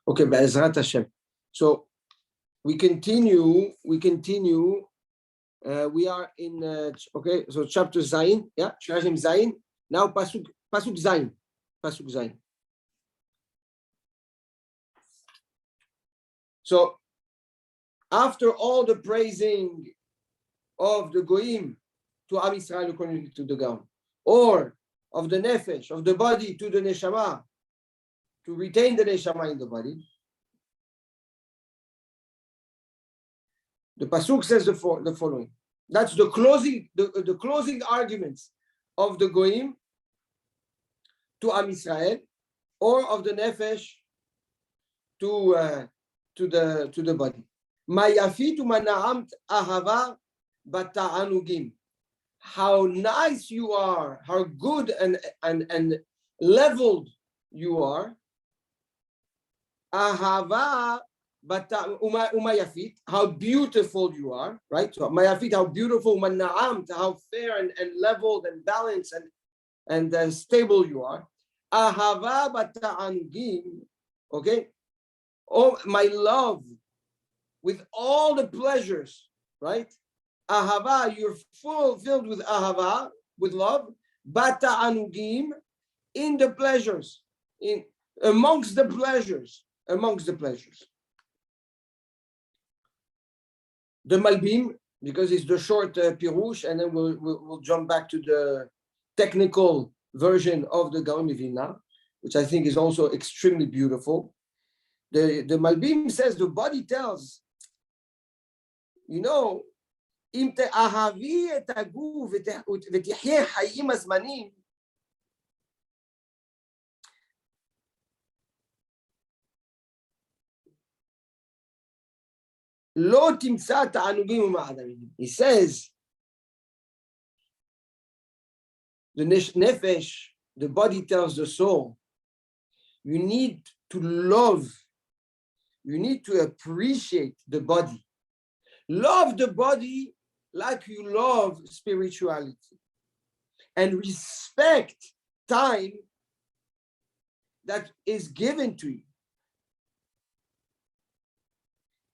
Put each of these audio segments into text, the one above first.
Okay, Be'ezrat Hashem. So we continue. We are in okay. So chapter Zayin, yeah, Shir HaShirim Zayin. Now pasuk Zayin. So after all the praising of the goyim to Am Yisrael according to the Gaon, or of the nefesh, of the body to the neshama, to retain the neshama in the body, the pasuk says the following. That's the closing arguments of the goyim to Am Yisrael, or of the nefesh to the body. Ma'yafit u'mana'amt ahava bata'anugim. How nice you are, how good and leveled you are. Ahava umayafit, how beautiful you are, right? So mayafit, how beautiful, mana'amt, how fair and leveled and balanced and stable you are. Ahava bata'anugim, okay? Oh, my love, with all the pleasures, right? Ahava, you're filled with ahava, with love. Bata anugim, in the pleasures, amongst the pleasures. The Malbim, because it's the short pirush, and then we'll jump back to the technical version of the Gaon Vilna, which I think is also extremely beautiful. The Malbim says the body tells, אם תאהבי את הגוף ותחיה חיים הזמנים, לא תמצא תענוגים ומעדנים. He says, the nefesh, the body tells the soul, you need to love, you need to appreciate the body. Love the body like you love spirituality, and respect time that is given to you.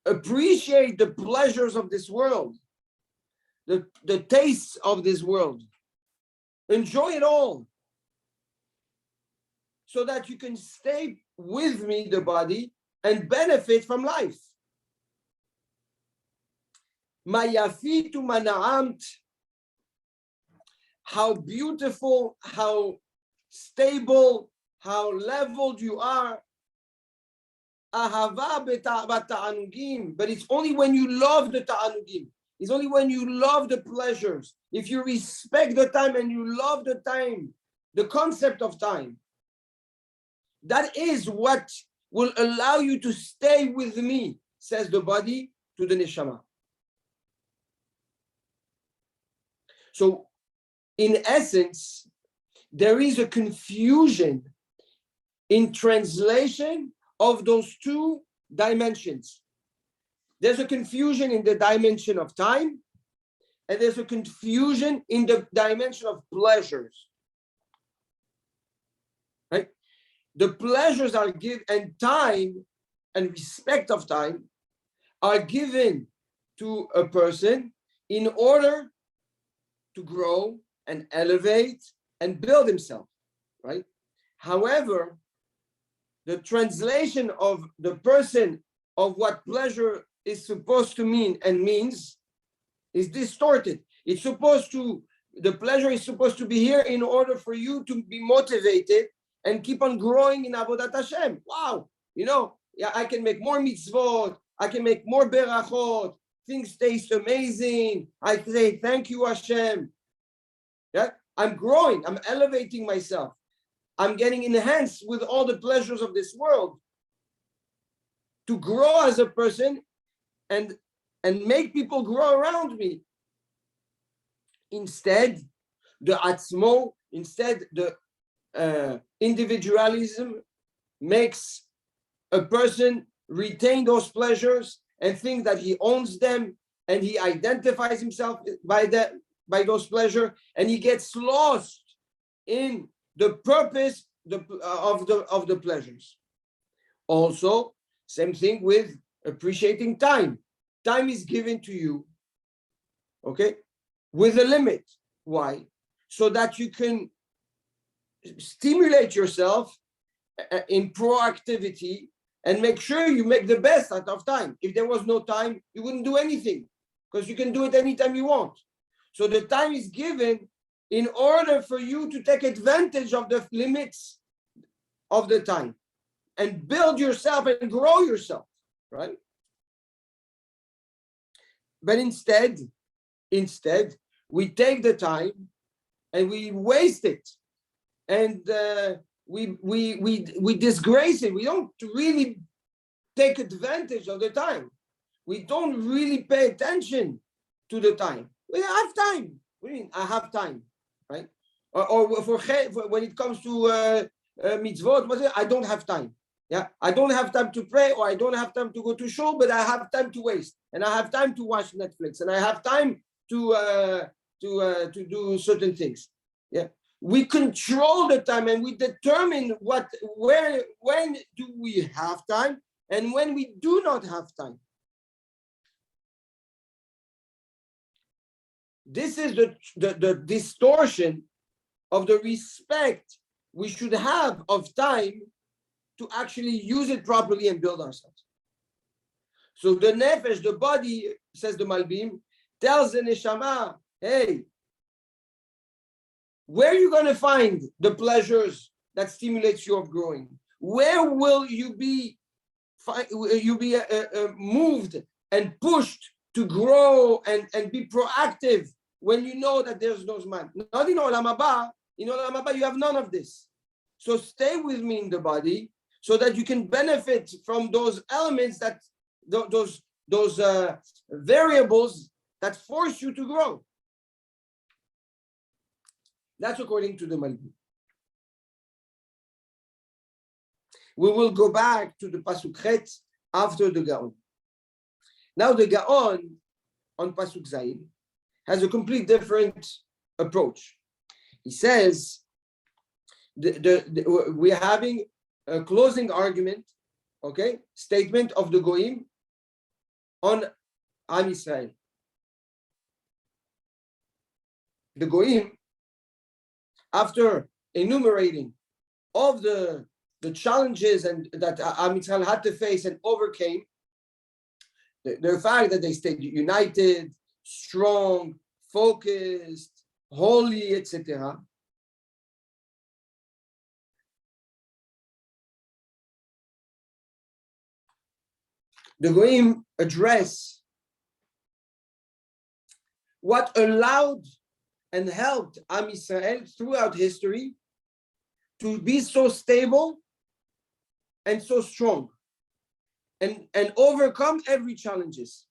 Appreciate the pleasures of this world, the tastes of this world. Enjoy it all, so that you can stay with me, the body, and benefit from life. Ma'yafit u'mana'amt, how beautiful, how stable, how leveled you are. Ahava bata'anugim, but it's only when you love the ta'anugim. It's only when you love the pleasures. If you respect the time and you love the time, the concept of time, that is what will allow you to stay with me, says the body to the neshama. So, in essence, there is a confusion in translation of those two dimensions. There's a confusion in the dimension of time, and there's a confusion in the dimension of pleasures. Right? The pleasures are given, and time and respect of time are given to a person in order to grow and elevate and build himself, right? However, the translation of the person of what pleasure is supposed to mean and means is distorted. The pleasure is supposed to be here in order for you to be motivated and keep on growing in Avodat Hashem. Wow, I can make more mitzvot, I can make more berachot, things taste amazing. I say, thank you, Hashem. Yeah, I'm growing, I'm elevating myself. I'm getting enhanced with all the pleasures of this world to grow as a person and make people grow around me. Instead, the individualism makes a person retain those pleasures and think that he owns them, and he identifies himself by those pleasures, and he gets lost in the purpose of the pleasures. Also, Same thing with appreciating time. Time is given to you, okay, with a limit. Why? So that you can stimulate yourself in proactivity and make sure you make the best out of time. If there was no time, you wouldn't do anything because you can do it anytime you want. So the time is given in order for you to take advantage of the limits of the time and build yourself and grow yourself, right? But instead, we take the time and we waste it, and we disgrace it. We don't really take advantage of the time. We don't really pay attention to the time. We have time. What do you mean? I have time, right? Or for when it comes to mitzvot, I don't have time. Yeah, I don't have time to pray, or I don't have time to go to show, but I have time to waste, and I have time to watch Netflix, and I have time to do certain things. Yeah, we control the time, and we determine when do we have time, and when we do not have time. This is the distortion of the respect we should have of time to actually use it properly and build ourselves. So the nefesh, the body, says the Malbim, tells the neshama, hey, where are you going to find the pleasures that stimulates you of growing? Where will you be moved and pushed to grow and be proactive when you know that there's no man? Not in Olam Haba. In Olam Haba, you have none of this. So stay with me in the body, so that you can benefit from those elements, that those variables that force you to grow. That's according to the Malbim. We will go back to the Pasuk Chet after the Gaon. Now the Gaon on Pasuk Zayin has a complete different approach. He says we're having a closing argument, okay, statement of the Goim on Am Yisrael. The Goim, after enumerating all the challenges and that Am Yisrael had to face and overcame, the fact that they stayed united, strong, focused, holy, etc. The Goim address what allowed and helped Am Yisrael throughout history to be so stable and so strong and overcome every challenges.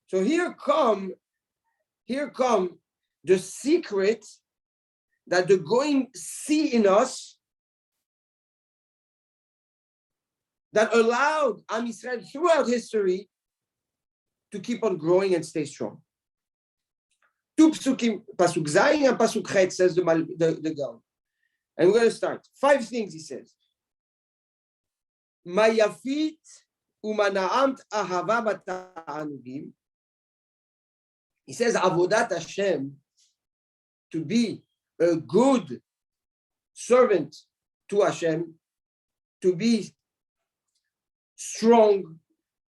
So here come the secret that the Goim see in us, that allowed Am Yisrael throughout history to keep on growing and stay strong. Two psukim, Pasuk Zayin and Pasuk Chet, says the Gaon. And we're going to start. 5 things he says. Mayafit umanaamt ahava bata'anugim. He says, Avodat Hashem, to be a good servant to Hashem, to be strong,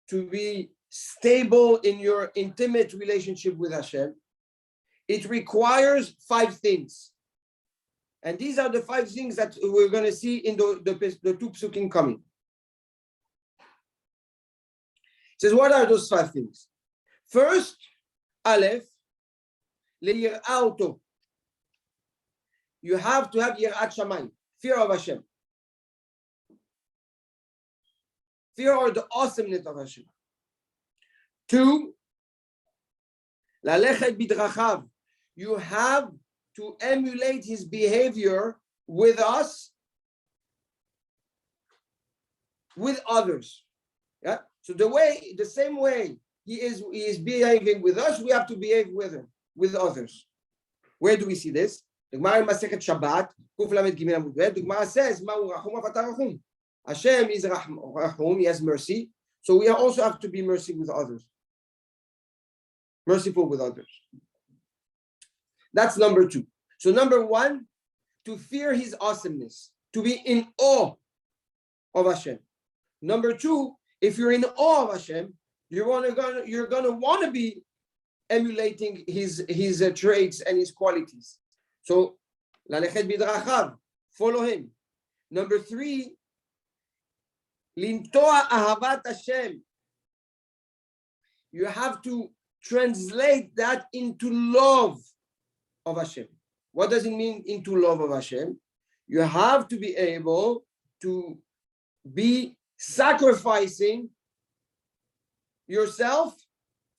to be stable in your intimate relationship with Hashem, it requires 5 things. And these are the 5 things that we're going to see in the 2 psukim coming. It says, what are those 5 things? First, Aleph, le'yir'a oto. You have to have yirat shamayim, fear of Hashem. Fear of the awesomeness of Hashem. 2, lalechet bidrachav. You have to emulate his behavior with us, with others. Yeah. So the same way he is behaving with us, we have to behave with him, with others. Where do we see this? The Gemara in Masechet Shabbat, Kuf Lamed Gimel Amud Bet, the Gemara says, "Ma'u rachum avat rachum." Hashem is Rahum, He has mercy. So we also have to be merciful with others. Merciful with others. That's number two. So number one, to fear His awesomeness, to be in awe of Hashem. Number two, if you're in awe of Hashem, you're gonna want to be emulating His traits and His qualities. So, lalechet bidrachav, follow Him. Number three, lintoa ahavat Hashem. You have to translate that into love of Hashem. What does it mean into love of Hashem? You have to be able to be sacrificing yourself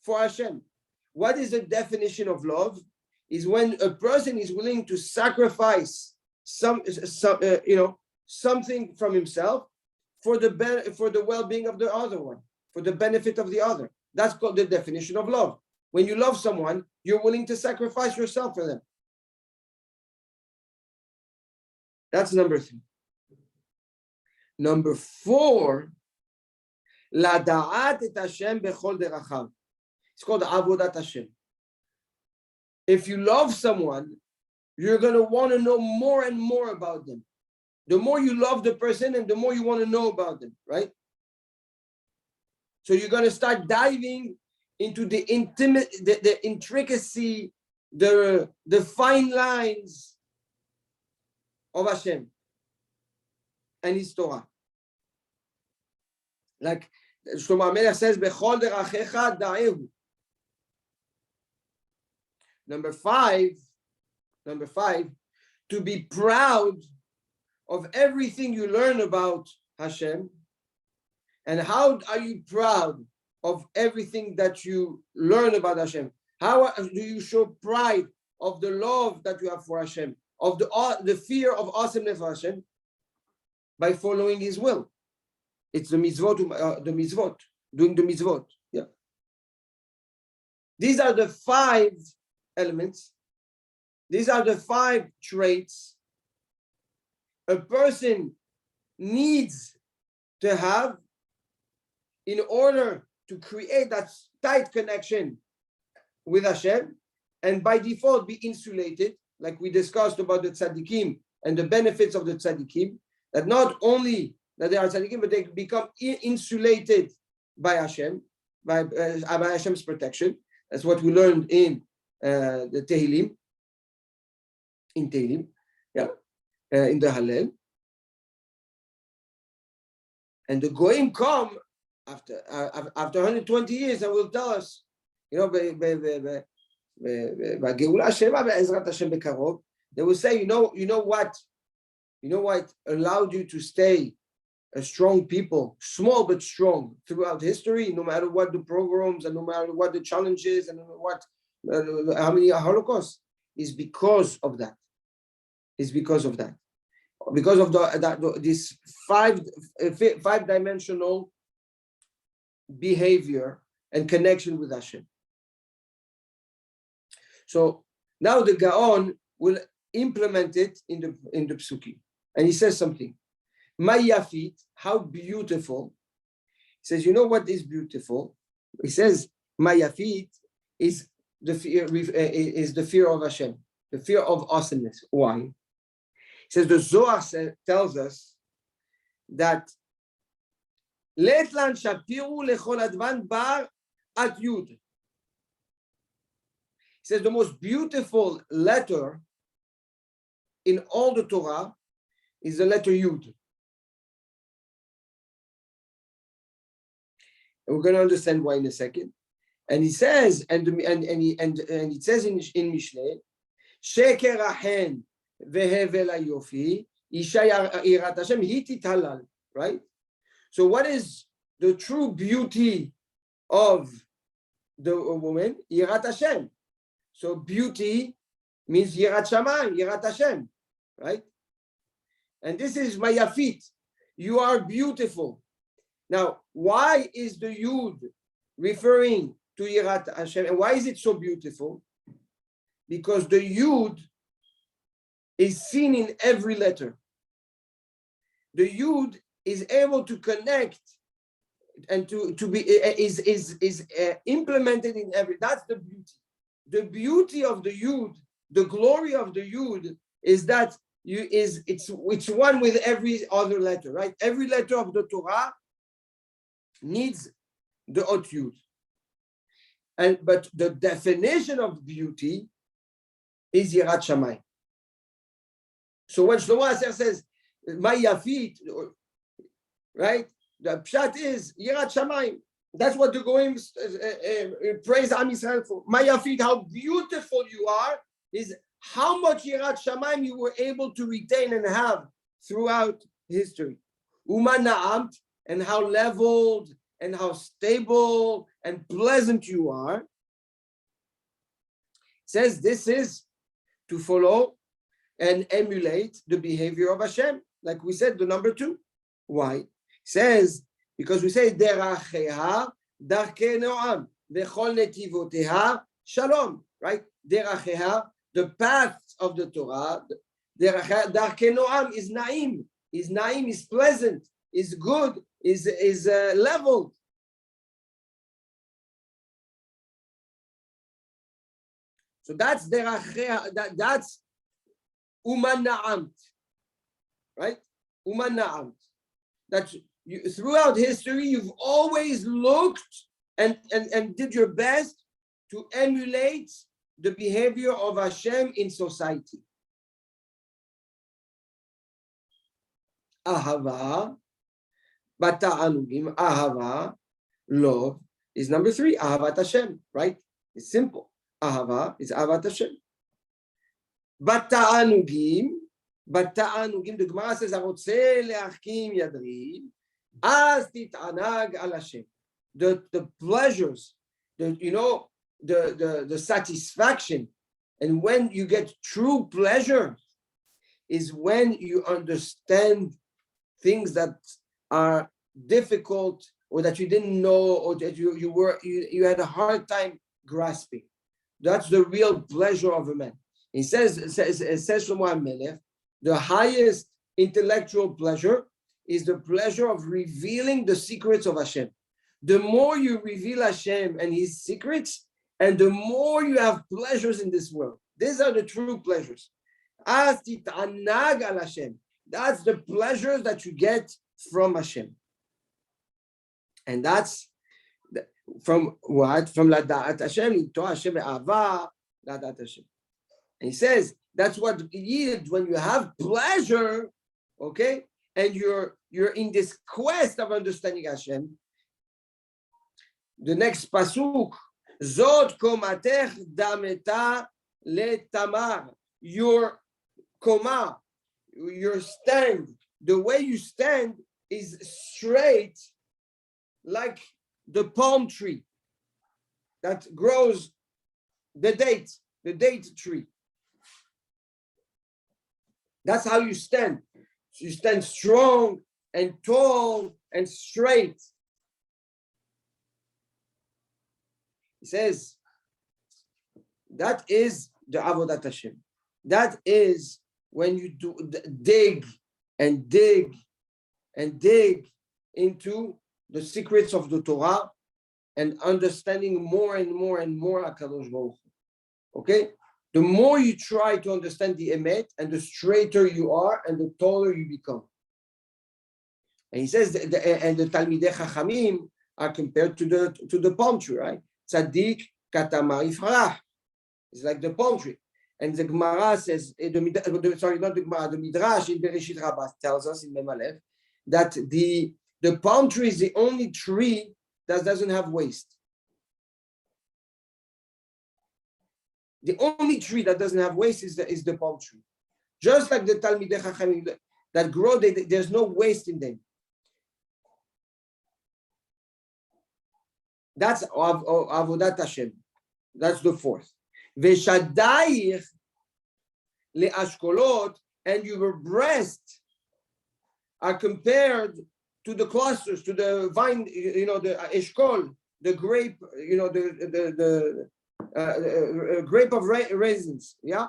for Hashem. What is the definition of love? Is when a person is willing to sacrifice something from himself for the well-being of the other one, for the benefit of the other. That's called the definition of love. When you love someone, you're willing to sacrifice yourself for them. That's number three. Number four, Lada'at et Hashem bechol derachav. It's called avodat Hashem. If you love someone, you're going to want to know more and more about them. The more you love the person, and the more you want to know about them, right? So you're going to start diving into the intricacy, the fine lines of Hashem and His Torah. Like Shlomo HaMelech says, "Bechol derachecha da'ehu." Number five, to be proud of everything you learn about Hashem. And how are you proud of everything that you learn about Hashem? How do you show pride of the love that you have for Hashem, of the fear of awesomeness of Hashem? By following His will. It's the mitzvot, doing the mitzvot. Yeah. These are the 5 elements. These are the 5 traits a person needs to have in order to create that tight connection with Hashem, and by default be insulated, like we discussed about the tzaddikim and the benefits of the tzaddikim, that not only that they are tzaddikim, but they become insulated by Hashem, by Hashem's protection. That's what we learned in the Tehillim, in the Hallel. And the Goyim come after 120 years and will tell us, they will say, you know what allowed you to stay a strong people, small but strong, throughout history, no matter what the pogroms and no matter what the challenges and no matter what how many Holocausts, is because of that. It's because of that. Because of this five-dimensional behavior and connection with Hashem. So now the Gaon will implement it in the Psukim. And he says something. Mayafit, how beautiful. He says, you know what is beautiful? He says, Mayafit is the fear of Hashem, the fear of awesomeness. Why? He says the Zohar tells us that Letlan shapiru lechol advan bar at Yud. He says the most beautiful letter in all the Torah is the letter Yud. And we're going to understand why in a second. And he says, and it says in Mishlei, Sheker achen vehevel hayofi, isha yirat Hashem hi tithalal. Right? So what is the true beauty of the woman? Yirat Hashem. So beauty means Yirat Shamayim, Yirat Hashem. Right? And this is Mayafit. You are beautiful. Now, why is the Yud referring to Yirat Hashem? And why is it so beautiful? Because the Yud is seen in every letter. The Yud is able to connect and to be is implemented in every. That's the beauty. The beauty of the Yud, the glory of the Yud is that it's one with every other letter, right? Every letter of the Torah needs the Ot Yud. But the definition of beauty is Yirat Shamayim. So when Shlomo Aser says "Ma Yafit," right? The pshat is Yirat Shamayim. That's what the Goyim praise Am Yisrael for. Ma Yafit, how beautiful you are, is how much Yirat Shamayim you were able to retain and have throughout history. Uma Na'amt, and how leveled and how stable and pleasant you are. It says this is to follow and emulate the behavior of Hashem. Like we said, the number 2. Why? It says, because we say, Deracheha, Darkei Noam, Vechol Netivoteha, Shalom, right? Deracheha, the paths of the Torah, Darkei Noam is Naim. Is Naim, is pleasant, is good, is leveled. So that's Deracheha, that's Uman Na'amt, right? Uman Na'amt. That you, throughout history, you've always looked and did your best to emulate the behavior of Hashem in society. Ahava, Bata'anugim, Ahava, love is number 3. Ahavat Hashem, right? It's simple. Ahava is Ahavat Hashem. Bata'anugim, the Gemara says, "Arotze le'achkim yadrim, az tit'anag al Hashem." The pleasures, the satisfaction, and when you get true pleasure, is when you understand things that are difficult or that you didn't know or that you had a hard time grasping. That's the real pleasure of a man. It says Shlomo HaMelech, the highest intellectual pleasure is the pleasure of revealing the secrets of Hashem. The more you reveal Hashem and His secrets, and the more you have pleasures in this world. These are the true pleasures. Az tit'anag al Hashem. That's the pleasures that you get from Hashem. And that's from what? From Lada'at Hashem, to Hashem Ava, Lada'at Hashem. And he says, that's what it is when you have pleasure, okay, and you're in this quest of understanding Hashem. The next pasuk, Zot komatech dameta letamar. Your koma, your stand, the way you stand is straight like the palm tree that grows the date tree. That's how you stand. You stand strong and tall and straight. He says, that is the Avodat Hashem. That is when you dig and dig and dig into the secrets of the Torah and understanding more and more and more HaKadosh Baruch Hu. Okay? The more you try to understand the Emet, and the straighter you are, and the taller you become. And he says, and the Talmidei Chachamim are compared to the palm tree, right? Tzaddik katamar yifrach. It's like the palm tree. And the Gemara says, not the Gemara, the Midrash in Bereshit Rabbah tells us in Mem Aleph that the palm tree is the only tree that doesn't have waste. The only tree that doesn't have waste is the palm tree. Just like the Talmidei Chachamim that grow, there's no waste in them. That's Avodat Hashem. That's the 4th. Veshadayich le'ashkolot, and your breast are compared to the clusters, to the vine, the eshkol, the grape, the grape of raisins, yeah,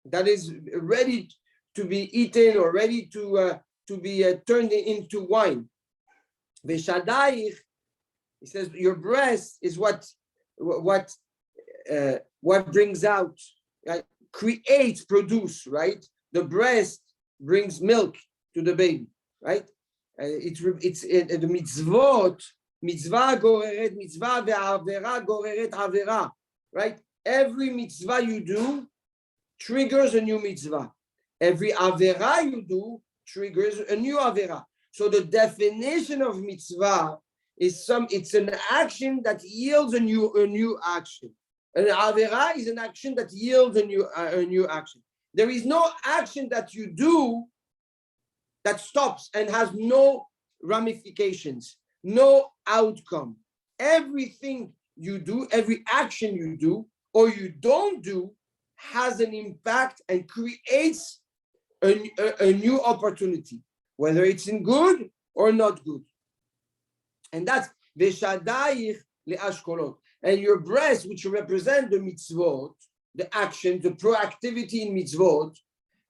that is ready to be eaten or ready to to be turned into wine. Veshadaich, he says, your breast is what brings out, right? Creates, produce, right? The breast brings milk to the baby, right? It's the mitzvot. Mitzvah goreret mitzvah, ve'avera goreret avera, right? Every mitzvah you do triggers a new mitzvah. Every avera you do triggers a new avera. So the definition of mitzvah is it's an action that yields a new action. An avera is an action that yields a new action. There is no action that you do that stops and has no ramifications, no outcome. Everything you do, every action you do or you don't do has an impact and creates a new opportunity, whether it's in good or not good. And that's Veshadayich le'ashkolot. And your breast, which represent the mitzvot, the action, the proactivity in mitzvot,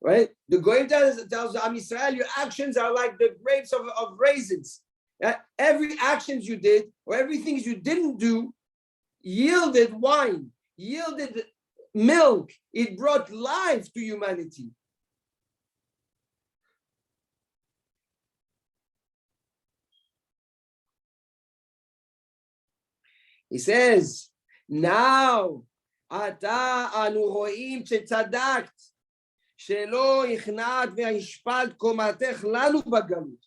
right? The Goyim tells Am Yisrael, your actions are like the grapes of raisins. Every actions you did or everything you didn't do yielded wine, yielded milk. It brought life to humanity. He says, now, ata anu ro'im shetzadakt, shelo ichnat ve'ishpalt komatech lanu bagalut.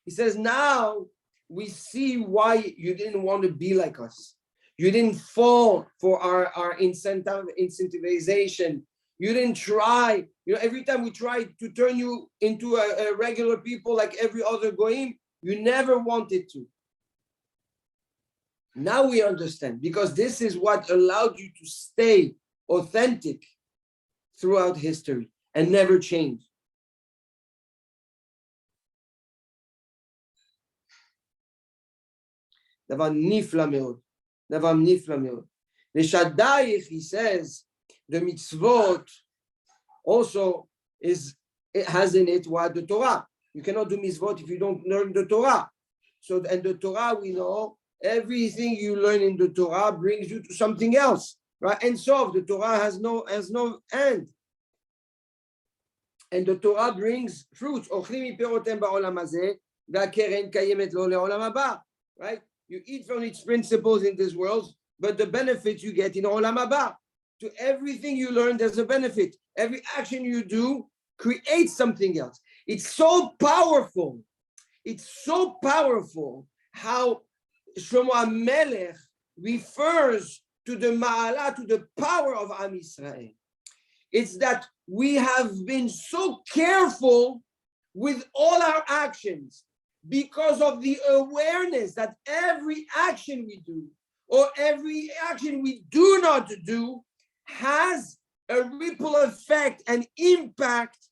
He says, now we see why you didn't want to be like us. You didn't fall for our incentivization. You didn't try. Every time we tried to turn you into a regular people like every other goyim, you never wanted to. Now we understand, because this is what allowed you to stay authentic throughout history and never change. Davar nifla meod. Davar nifla meod. V'shadayich, he says, the mitzvot also it has in it what the Torah. You cannot do mitzvot if you don't learn the Torah. So, and the Torah, we know, everything you learn in the Torah brings you to something else, right? And so the Torah has no end. And the Torah brings fruits. Right? You eat from its principles in this world, but the benefits you get in Olam Haba. To everything you learn, there's a benefit. Every action you do creates something else. It's so powerful. It's so powerful how Shlomo HaMelech refers to the ma'ala, to the power of Am Yisrael. It's that we have been so careful with all our actions because of the awareness that every action we do or every action we do not do has a ripple effect and impact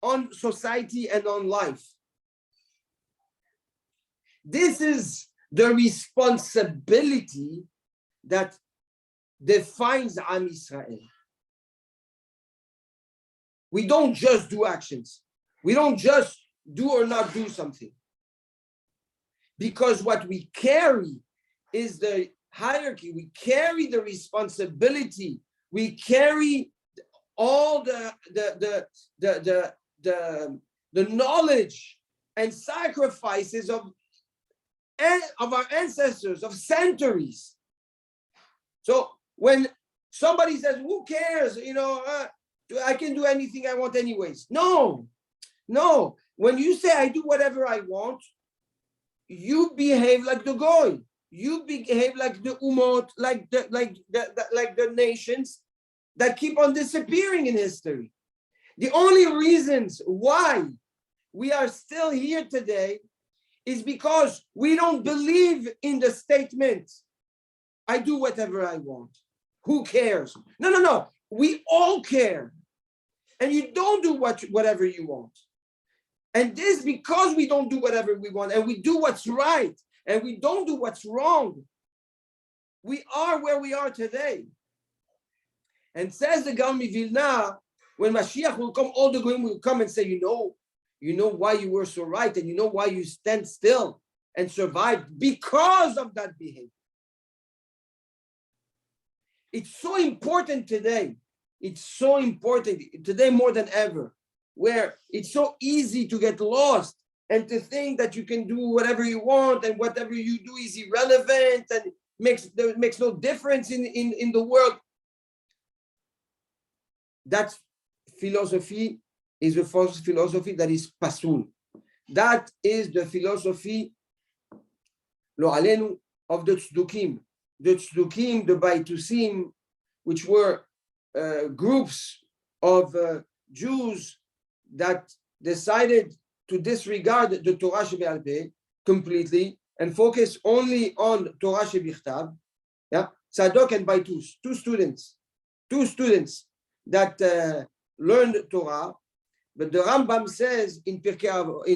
on society and on life. This is the responsibility that defines Am Yisrael. We don't just do actions. We don't just do or not do something. Because what we carry is the hierarchy. We carry the responsibility. We carry all the knowledge and sacrifices of our ancestors, of centuries. So when somebody says, who cares? I can do anything I want anyways. No. When you say I do whatever I want, you behave like the goy. You behave like the umot, like the nations that keep on disappearing in history. The only reasons why we are still here today is because we don't believe in the statement, I do whatever I want. Who cares? No. We all care. And you don't do whatever you want. And this because we don't do whatever we want and we do what's right and we don't do what's wrong. We are where we are today. And says the Gaon Vilna, when Mashiach will come, all the Goyim will come and say, you know why you were so right, and you know why you stand still and survived because of that behavior. It's so important today. It's so important today more than ever, where it's so easy to get lost and to think that you can do whatever you want and whatever you do is irrelevant and makes no difference in the world. That philosophy is a false philosophy that is pasul. That is the philosophy, lo alenu, of the tzdukim. The tzdukim, the baitusim, which were groups of Jews that decided to disregard the Torah shebe'al peh completely and focus only on Torah shebichtav. Yeah, Tzadok and Baitus, two students that learned Torah. But the Rambam says in Pirkei Avot,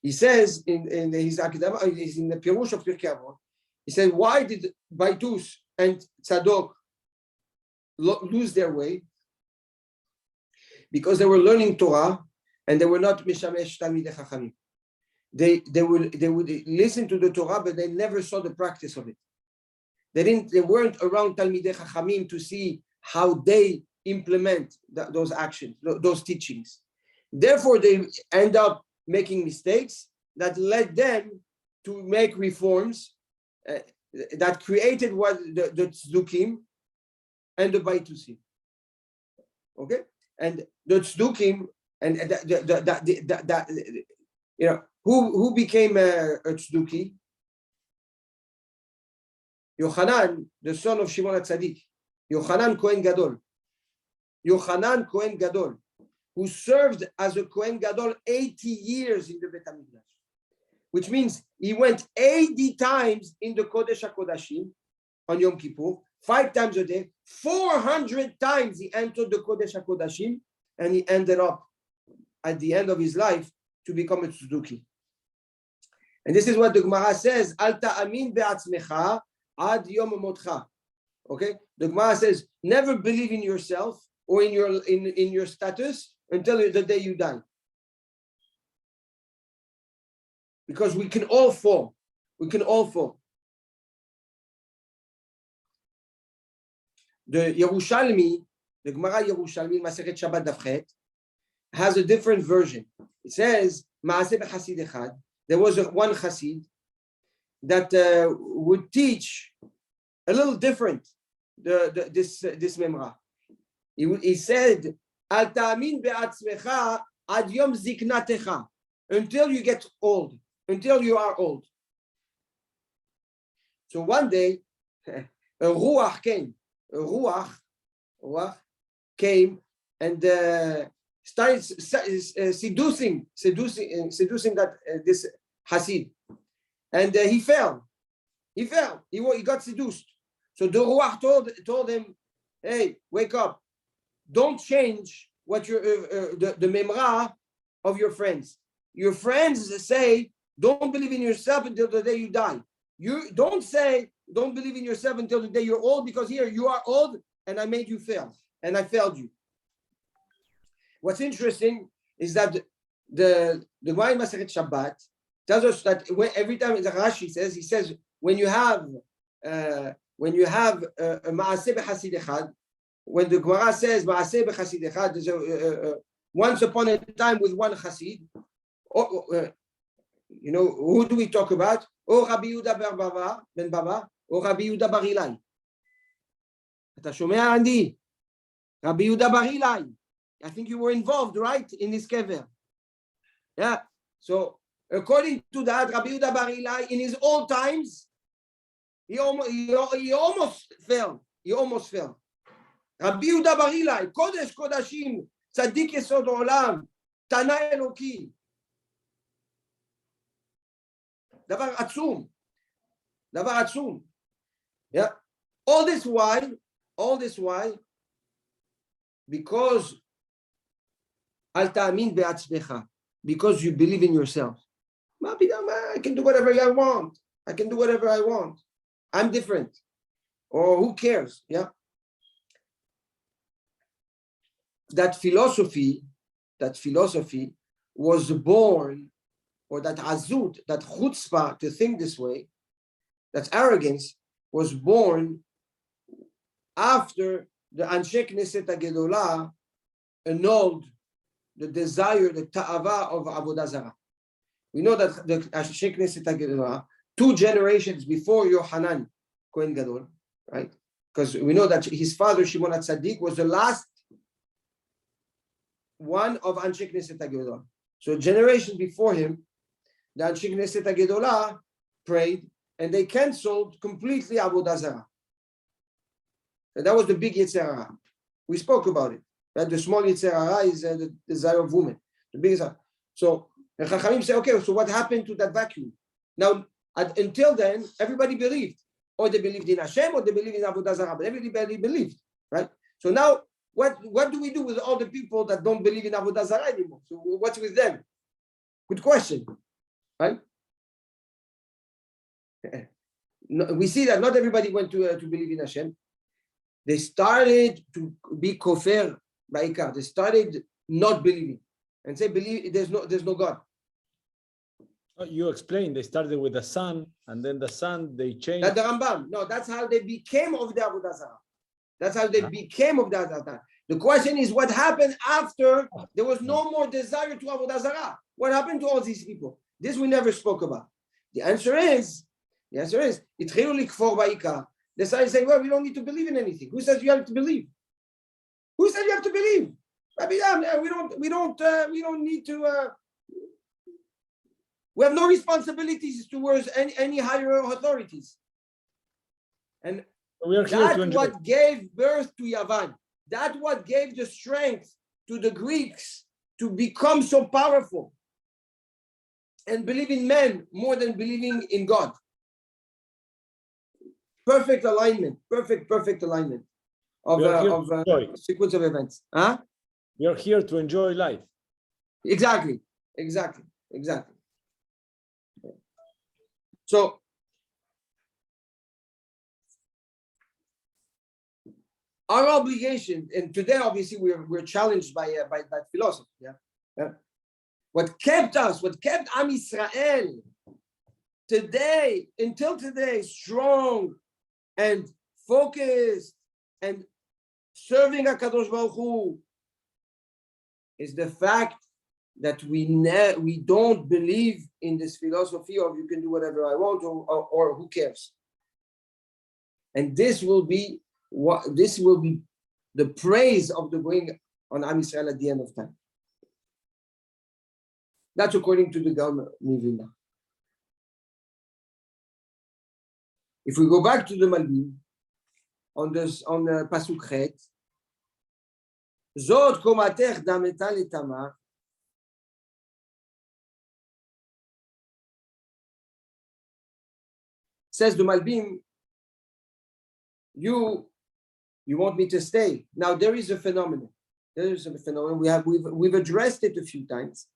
he says in his Akadama, in the Pirush of Pirkei Avot, he said, why did Baitus and Tzadok lose their way? Because they were learning Torah and they were not Mishamesh Talmidei Chachamim. They would listen to the Torah, but they never saw the practice of it. They weren't around Talmidei Chachamim to see how they implement those actions, those teachings. Therefore, they end up making mistakes that led them to make reforms that created what the tzdukim and the baitusim. Okay, and the tzdukim and who became a tzduki? Yochanan, the son of Shimon HaTzadik, Yochanan Kohen Gadol. Yochanan Kohen Gadol, who served as a Kohen Gadol 80 years in the Bet HaMikdash, which means he went 80 times in the Kodesh HaKodashim on Yom Kippur, 5 times a day, 400 times he entered the Kodesh HaKodashim, and he ended up at the end of his life to become a tzduki. And this is what the Gemara says, Al ta'amin be'atzmecha ad yom motcha. Okay, the Gemara says, never believe in yourself or in your status until the day you die. Because we can all fall. We can all fall. The Yerushalmi, the Gemara Yerushalmi, Masechet Shabbat Daf, has a different version. It says, Maaseh b'chasid echad. There was one Hasid that would teach a little different this memra. He said, Al ta'amin be'atzmecha ad yom ziknatecha, until you get old, until you are old. So one day, a ruach came and started seducing that this Hasid, and he fell. He got seduced. So the ruach told him, "Hey, wake up! Don't change what the memra of your friends. Your friends say, don't believe in yourself until the day you die. You don't say, don't believe in yourself until the day you're old, because here you are old and I made you fail and I failed you." What's interesting is that the Gemara in Masechet Shabbat tells us that every time Rashi says, he says, when you have a Maaseh b'chasid echad, when the Gemara says Maaseh b'chasid echad, there's once upon a time with one Hasid. Who do we talk about? Or Rabbi Yehuda ben Baba, or Rabbi Yehuda bar Ilai. אתה שומע, Andy? Rabbi Yehuda bar Ilai. I think you were involved, right, in this kever. Yeah. So according to that, Rabbi Yehuda bar Ilai, in his old times, he almost fell. Rabbi Yehuda bar Ilai, Kodesh Kodashim, Tzadik Yesod Olam, Tana Eloki. דבר עצום. Yeah. All this while, because al ta'amin be'atzmecha, because you believe in yourself. I can do whatever I want. I'm different. Or who cares? Yeah. that philosophy was born, or that azut, that chutzpah to think this way, that arrogance was born after the Anshe Knesset HaGedolah annulled the desire, the ta'ava of Avodah Zarah. We know that the Anshe Knesset HaGedolah, 2 generations before Yohanan Kohen Gadol, right? Because we know that his father, Shimon HaTzadik, was the last one of Anshe Knesset HaGedolah. So generation before him, the Anshe Knesset HaGedolah prayed, and they canceled completely Avodah Zarah. And that was the big Yetzer Hara. We spoke about it. Right? The small Yetzer Hara is the desire of women. The biggest. So the Chachamim say, okay, so what happened to that vacuum? Now, until then, everybody believed. Or they believed in Hashem, or they believed in Avodah Zarah. But everybody believed, right? So now, what do we do with all the people that don't believe in Avodah Zarah anymore? So what's with them? Good question, right? We see that not everybody went to believe in Hashem. They started to be kofir ba'ikar. They started not believing and say, believe there's no God. You explained they started with the sun, and then the sun they changed. That's the Rambam. No, that's how they became of the Avodah Zarah. That's how they became of the Avodah Zarah. The question is, what happened after there was no more desire to Avodah Zarah? What happened to all these people? This we never spoke about. The answer is, Itchilu likfor ba'ikar. They started saying, well, we don't need to believe in anything. Who says you have to believe? Who said you have to believe? We don't need to. We have no responsibilities towards any higher authorities. And that's what gave birth to Yavan. That's what gave the strength to the Greeks to become so powerful and believe in men more than believing in God. Perfect alignment, perfect alignment of sequence of events. Huh? We are here to enjoy life. Exactly. So our obligation, and today obviously we're challenged by that philosophy. Yeah. What kept Am Yisrael until today strong and focused and serving HaKadosh Baruch Hu is the fact that we don't believe in this philosophy of you can do whatever I want or who cares. And this will be the praise of the going on Am Yisrael at the end of time. That's according to the Gaon Mivilna. If we go back to the Malbim, on the Pasuk Chet, Zot komatech dameta letamar, says the Malbim, you want me to stay. Now there is a phenomenon. We've addressed it a few times.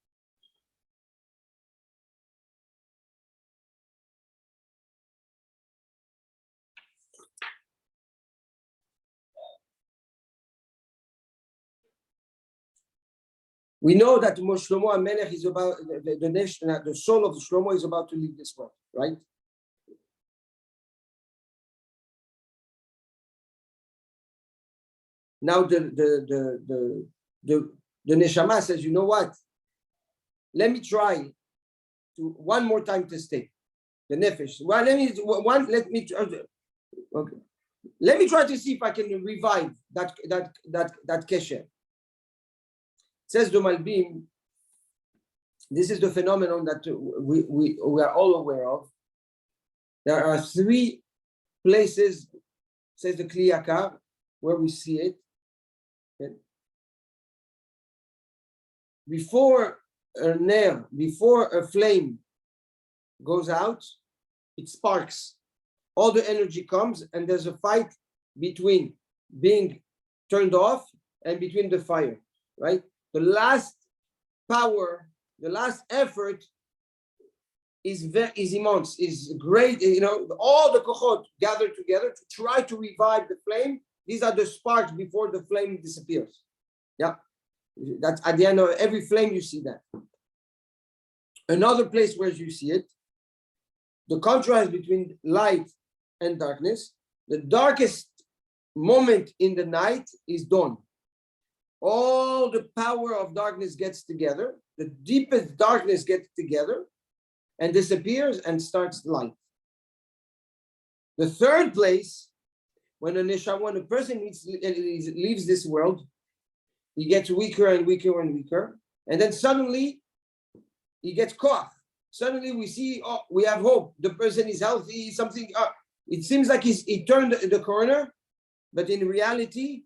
We know that Shlomo HaMelech is about the soul of Shlomo is about to leave this world, right? Now the neshama says, you know what? Let me try to one more time to stay. The nefesh. Well, let me try to see if I can revive that kesher. Says the Malbim, this is the phenomenon that we are all aware of. There are 3 places, says the Kli Yakar, where we see it. Okay. Before a flame goes out, it sparks. All the energy comes, and there's a fight between being turned off and between the fire, right? The last power, the last effort is immense, is great. All the kochot gather together to try to revive the flame. These are the sparks before the flame disappears. Yeah. That's at the end of every flame, you see that. Another place where you see it, the contrast between light and darkness. The darkest moment in the night is dawn. All the power of darkness gets together, the deepest darkness gets together and disappears and starts light. The third place, when a person leaves this world, he gets weaker and weaker and weaker, and then suddenly he gets caught. Suddenly we see, oh, we have hope. The person is healthy, something, it seems like he turned the corner, but in reality,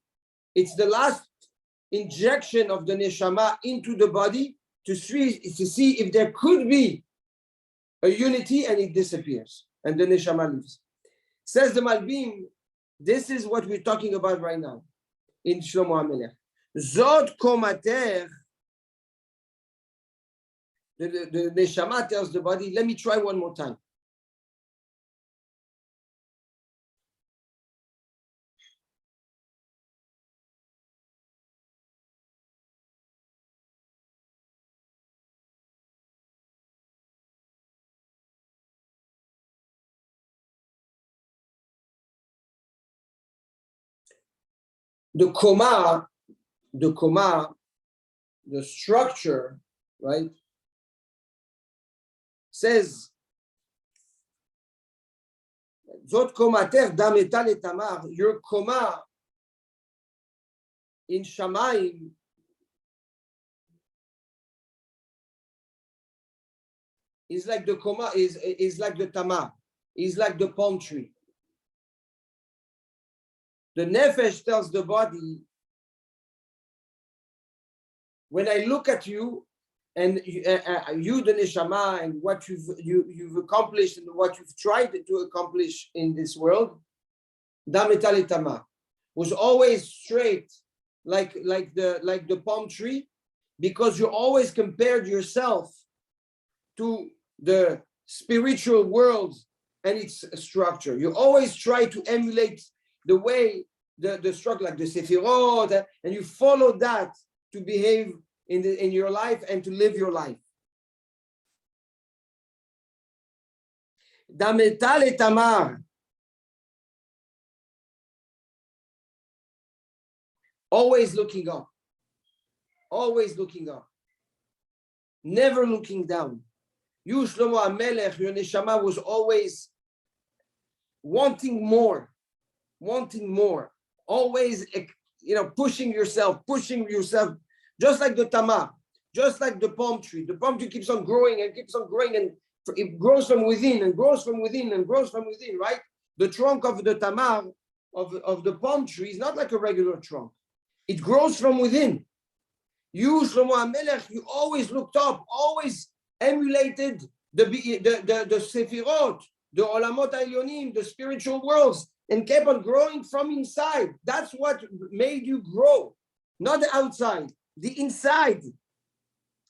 it's the last injection of the neshama into the body to see if there could be a unity, and it disappears, and the neshama leaves. Says the Malbim, this is what we're talking about right now in Shlomo HaMelech. Zot komater, the neshama tells the body, let me try one more time. The koma, the structure, right, says, Zot komater dam etal etamar, your koma in Shamayim is like the koma, is like the tamar, is like the palm tree. The nefesh tells the body, when I look at you, and you, the neshama, and what you've accomplished and what you've tried to accomplish in this world, dam etal etamar, was always straight, like the palm tree, because you always compared yourself to the spiritual world and its structure. You always try to emulate the way the structure, like the Sefirot, and you follow that to behave in your life and to live your life. Dam etal etamar, always looking up, never looking down. You, Shlomo HaMelech, your neshama was always wanting more, always, pushing yourself, just like the tamar, just like the palm tree. The palm tree keeps on growing, and it grows from within and grows from within and grows from within, right? The trunk of the tamar, of the palm tree, is not like a regular trunk. It grows from within. You, Shlomo HaMelech, you always looked up, always emulated the Sefirot, the Olamot HaElyonim, the spiritual worlds, and kept on growing from inside. That's what made you grow, not the outside, the inside.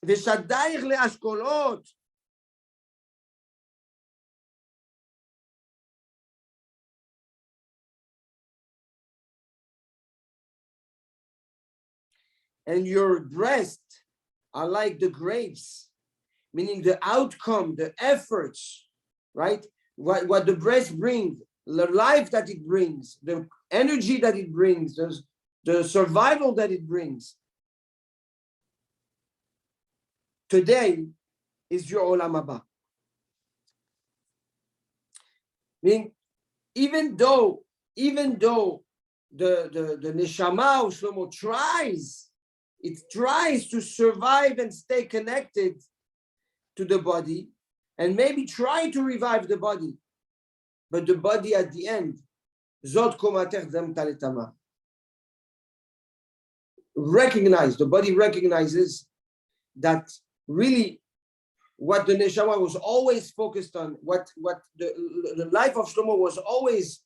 V'shadayich le'ashkolot. And your breasts are like the grapes, meaning the outcome, the efforts, right? What the breast brings, the life that it brings, the energy that it brings, the survival that it brings. Today is your Olam Haba. Meaning, even though the Neshama of Shlomo tries to survive and stay connected to the body, and maybe try to revive the body, but the body at the end, Zot komater dam etal etamar, the body recognizes that really what the neshama was always focused on, what the life of Shlomo was always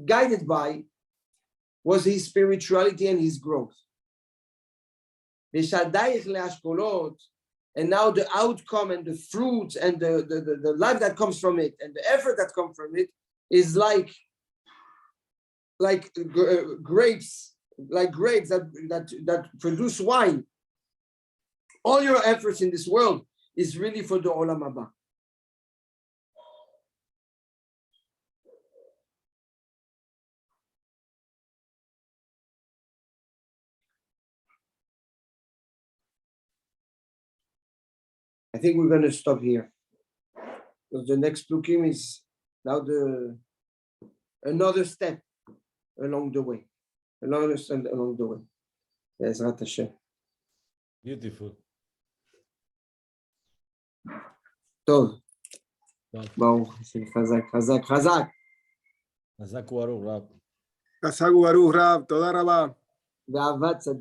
guided by, was his spirituality and his growth. And now the outcome and the fruit and the life that comes from it and the effort that comes from it is like grapes like grapes that produce wine. All your efforts in this world is really for the Olam Haba. I think we're going to stop here. Because the next Plukim is now another step along the way. Another step along the way. Be'ezrat Hashem. Beautiful. טוב. ברוך השם, חזק, חזק, חזק. חזק וברוך רב. חזק וברוך רב, תודה רבה. ואהבת צדיק.